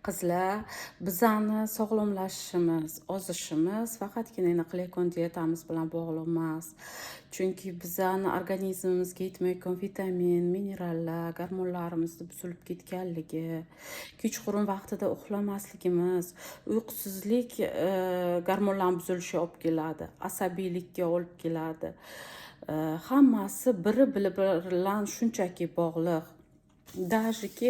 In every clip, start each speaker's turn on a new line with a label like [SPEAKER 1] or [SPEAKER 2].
[SPEAKER 1] Qizlar, bizani sog'lomlashishimiz, ozishimiz faqatgina qilayotgan dietamiz bilan bog'liq emas. Chunki bizani organizmimizga yetmayotgan vitamin, minerallar, gormonlarimizni buzilib ketganligi, kechqurun vaqtida uxlamasligimiz, uyqusizlik gormonlar buzilishiga olib keladi, asabiylikka olib keladi. Hammasi biri bilan shunchaki bog'liq. Dajiki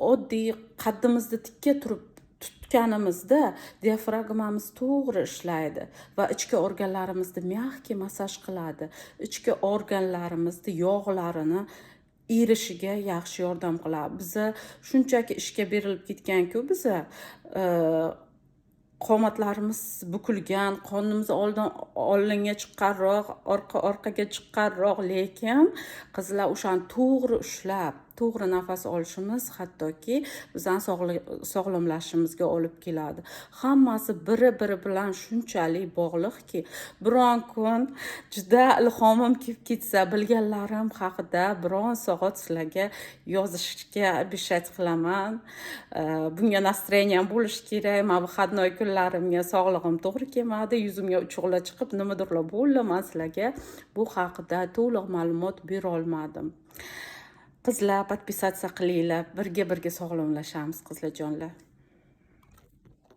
[SPEAKER 1] oddiy qaddimizni tikka turib tutganimizda diafragmamiz to'g'ri ishlaydi va ichki organlarimizni mягкий massaj qiladi. Ichki organlarimizni yog'larini erishiga yaxshi yordam qiladi. Biza shunchaki ishga berilib ketgan-ku biza qomatlarimiz bukilgan, qonimiz oldinga chiqqanroq, orqaga chiqqanroq, lekin qizlar o'shani to'g'ri ushlab, to'g'ri nafas olishimiz hattoki bizani sog'lomlashishimizga olib keladi. Hammasi biri bilan shunchalik bog'liqki, biron kun juda ilhomim kelib ketsa, bilganlarim haqida biron soat sizlarga yozishga обещать qilaman. Bunga настроением bo'lishi kerak. Men выходной kunlarimga sog'lig'im to'g'ri kelmadi, yuzimga uchuqlar chiqib, nimadirlar bo'ldi. Men sizlarga bu haqida to'liq ma'lumot bera olmadim. Qizlar, podpisatsiya qilinglar. Birga sog'lomlashamiz, qizlarjonlar.